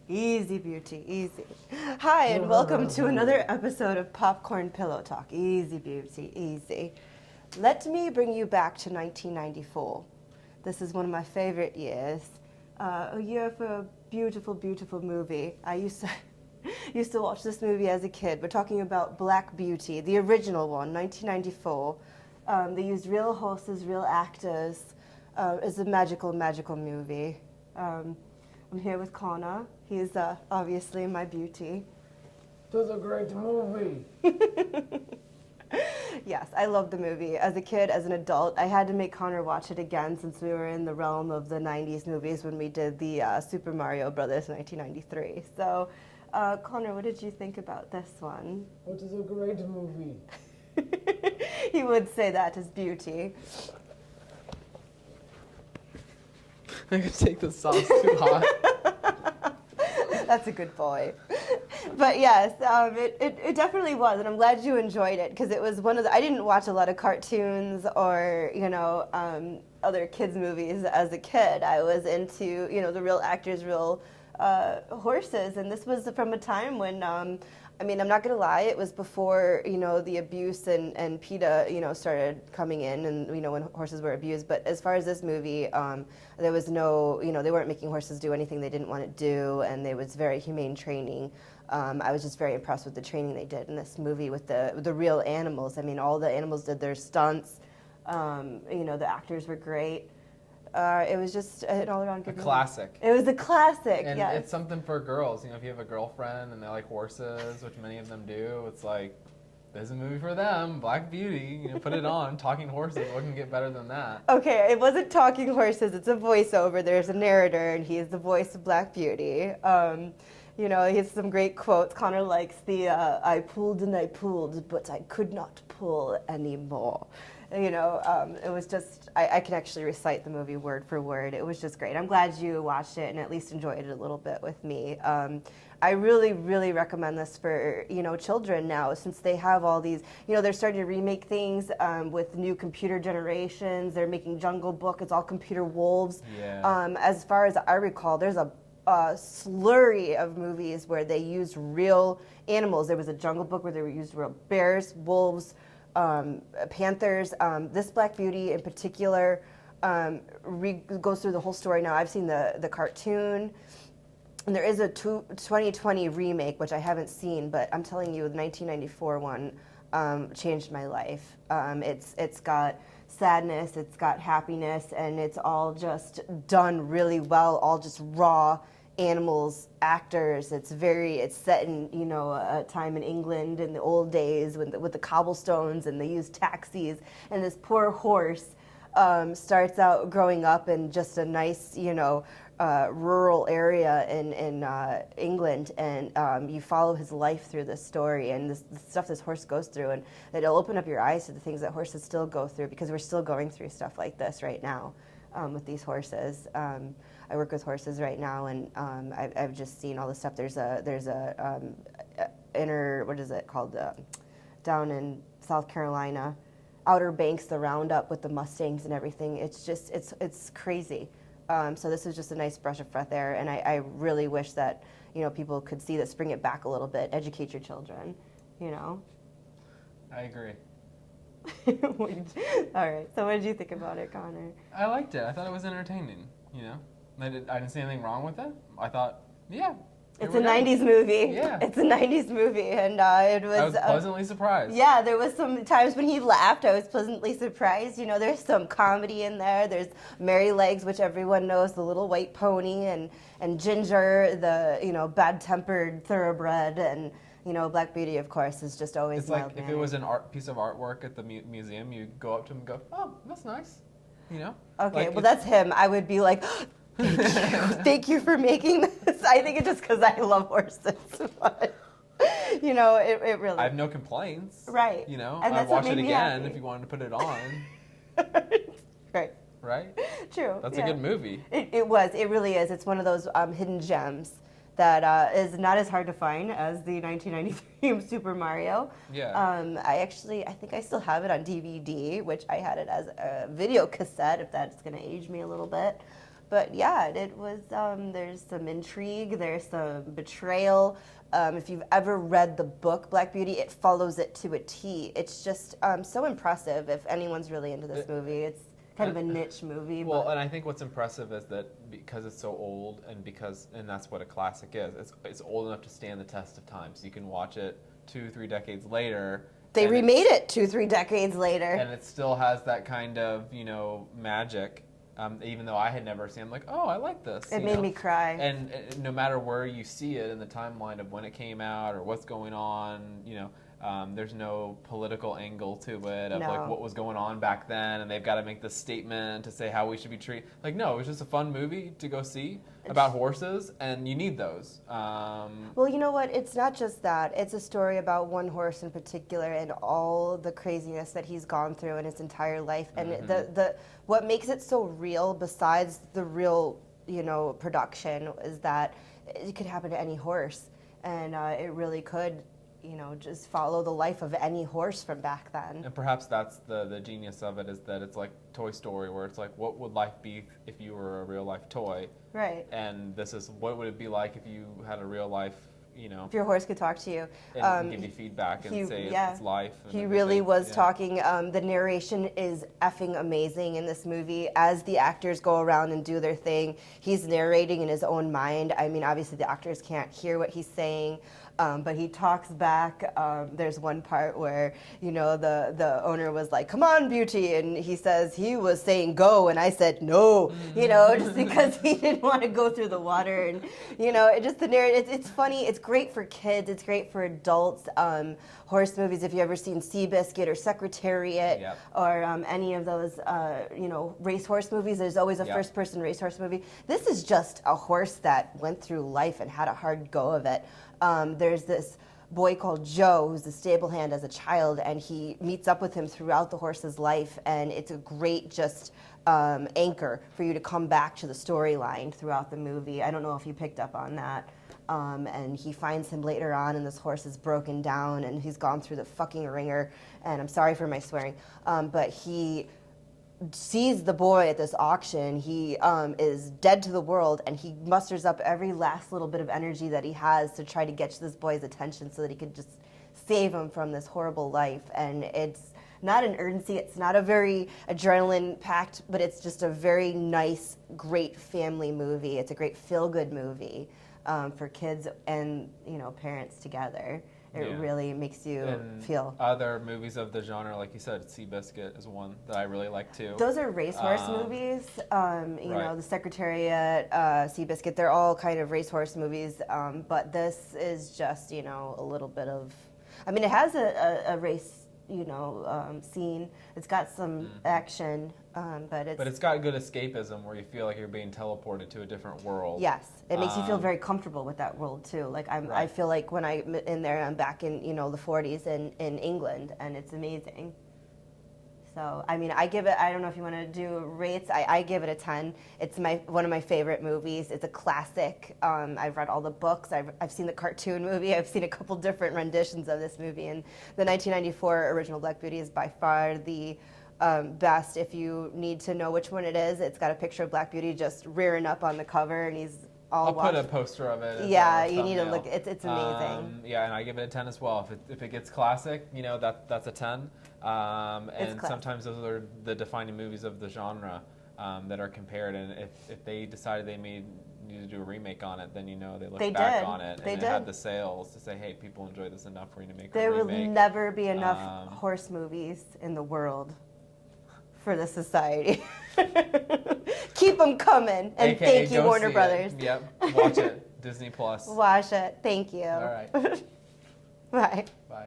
Easy, beauty, easy. Hi, and welcome to another episode of Popcorn Pillow Talk. Easy, beauty, easy. Let me bring you back to 1994. This is one of my favorite years. A year for a beautiful, beautiful movie. I used to watch this movie as a kid. We're talking about Black Beauty, the original one, 1994. They used real horses, real actors. It's a magical, magical movie. I'm here with Connor. He's obviously my beauty. It was a great movie. Yes, I love the movie. As a kid, as an adult, I had to make Connor watch it again since we were in the realm of the 90s movies when we did the Super Mario Brothers 1993. So, Connor, what did you think about this one? It was a great movie. He would say that as beauty. I could take the sauce too hot. That's a good boy. But yes, it definitely was, and I'm glad you enjoyed it because it was one of the. I didn't watch a lot of cartoons or other kids movies as a kid. I was into the real actors, real horses, and this was from a time when. I'm not gonna lie. It was before the abuse and PETA started coming in, and when horses were abused. But as far as this movie, there was no they weren't making horses do anything they didn't want to do, and there was very humane training. I was just very impressed with the training they did in this movie with the real animals. I mean, all the animals did their stunts. The actors were great. It was just an all-around good movie. Classic. It was a classic, And yes. it's something for girls. If you have a girlfriend and they like horses, which many of them do, it's like, there's a movie for them, Black Beauty. Put it on. Talking horses. What can get better than that? Okay, it wasn't talking horses. It's a voiceover. There's a narrator, and he's the voice of Black Beauty. He has some great quotes. Connor likes the I pulled and I pulled, but I could not pull anymore. It was just, I can actually recite the movie word for word. It was just great. I'm glad you watched it and at least enjoyed it a little bit with me. I really, really recommend this for, children now, since they have all these, they're starting to remake things with new computer generations. They're making Jungle Book. It's all computer wolves. Yeah. As far as I recall, there's a slurry of movies where they used real animals. There was a Jungle Book where they used real bears, wolves, panthers. This Black Beauty in particular goes through the whole story. Now I've seen the cartoon, and there is a 2020 remake which I haven't seen, but I'm telling you, the 1994 one changed my life. It's got sadness, it's got happiness, and it's all just done really well. All just raw animals, actors. It's set in a time in England in the old days with the cobblestones, and they used taxis. And this poor horse starts out growing up in just a nice rural area in England, and you follow his life through this story and the stuff this horse goes through, and it'll open up your eyes to the things that horses still go through, because we're still going through stuff like this right now with these horses. I work with horses right now, and I've just seen all this stuff. There's a inner, what is it called, down in South Carolina, Outer Banks, the roundup with the Mustangs and everything. It's just it's crazy. So this is just a nice brush of fresh air, and I really wish that people could see this, bring it back a little bit, educate your children. I agree. All right. So what did you think about it, Connor? I liked it. I thought it was entertaining. I didn't see anything wrong with it. I thought, yeah. It's a 90s movie. Yeah. It's a 90s movie, and it was... I was pleasantly surprised. Yeah, there was some times when he laughed, I was pleasantly surprised. There's some comedy in there. There's Mary Legs, which everyone knows, the little white pony, and Ginger, the bad-tempered thoroughbred, and Black Beauty, of course, is just always It's like mild-mannered. if it was an piece of artwork at the museum, you go up to him and go, oh, that's nice. Okay, well, that's him. I would be like... Thank you. Thank you for making this. I think it's just because I love horses. But, it really... I have no complaints. Right. And that's I'd watch what it made me again happy. if you wanted to put it on. Right. Right? True. That's yeah. a good movie. It was. It really is. It's one of those hidden gems that is not as hard to find as the 1993 Super Mario. Yeah. I think I still have it on DVD, which I had it as a video cassette, if that's going to age me a little bit. But yeah, it was. There's some intrigue. There's some betrayal. If you've ever read the book Black Beauty, it follows it to a T. It's just so impressive. If anyone's really into this movie, it's kind of a niche movie. Well, but and I think what's impressive is that because it's so old, and that's what a classic is. It's old enough to stand the test of time. So you can watch it 2-3 decades later. they and remade it 2-3 decades later. and it still has that kind of magic. Even though I had never seen, I'm like, oh, I like this. It made me cry. And no matter where you see it in the timeline of when it came out or what's going on, there's no political angle to it of No. like what was going on back then, and they've got to make this statement to say how we should be treated. Like, no, it was just a fun movie to go see about horses, and you need those. Well, you know what? It's not just that. It's a story about one horse in particular and all the craziness that he's gone through in his entire life. And the what makes it so real, besides the real, production, is that it could happen to any horse, and it really could, just follow the life of any horse from back then. And perhaps that's the genius of it, is that it's like Toy Story, where it's like, what would life be if you were a real life toy? Right. And this is what would it be like if you had a real life, If your horse could talk to you. and give you feedback and say it's life. And He really everything. was Yeah. talking. The narration is effing amazing in this movie. As the actors go around and do their thing, he's narrating in his own mind. I mean, obviously the actors can't hear what he's saying, but he talks back. There's one part where, the owner was like, "Come on, Beauty," and he says he was saying go, and I said no, just because he didn't want to go through the water, and it just the narrative. It's funny. It's great for kids. It's great for adults. Horse movies. If you've ever seen Seabiscuit or Secretariat Yep. or any of those, racehorse movies, there's always a Yep. first-person racehorse movie. This is just a horse that went through life and had a hard go of it. There's this boy called Joe who's a stable hand as a child, and he meets up with him throughout the horse's life, and it's a great just anchor for you to come back to the storyline throughout the movie. I don't know if you picked up on that. And he finds him later on, and this horse is broken down, and he's gone through the fucking ringer. And I'm sorry for my swearing, but he sees the boy at this auction. He is dead to the world, and he musters up every last little bit of energy that he has to try to get this boy's attention so that he could just save him from this horrible life. And it's not an urgency. It's not a very adrenaline-packed, but it's just a very nice, great family movie. It's a great feel-good movie for kids and parents together. It Yeah. really makes you And feel. other movies of the genre, like you said, Seabiscuit is one that I really like too. Those are racehorse movies. Right. The Secretariat, Seabiscuit, they're all kind of racehorse movies. But this is just, a little bit of. I mean, it has a race, scene. It's got some action, but it's. But it's got good escapism where you feel like you're being teleported to a different world. Yes, it makes you feel very comfortable with that world too. Like I Right. feel like when I'm in there, I'm back in the 40s in England, and it's amazing. So I mean, I give it. I don't know if you want to do rates. I give it a 10. It's one of my favorite movies. It's a classic. I've read all the books. I've seen the cartoon movie. I've seen a couple different renditions of this movie, and the 1994 original Black Beauty is by far the best. If you need to know which one it is, it's got a picture of Black Beauty just rearing up on the cover, and he's all I'll put a washed. poster of it. As Yeah, our you need to thumbnail. look. It's amazing. Yeah, and I give it a 10 as well. If it gets classic, that's a 10. And classic. sometimes those are the defining movies of the genre that are compared. And if they decided they need to do a remake on it, then they look They back did. on it They and did. it had the sales to say, hey, people enjoy this enough for you to make There a will remake. never be enough Um, horse movies in the world for the society. Keep them coming, and AKA thank you, go Warner see Brothers. It. Yep, watch it. Disney Plus. Watch it. Thank you. All right. Bye. Bye.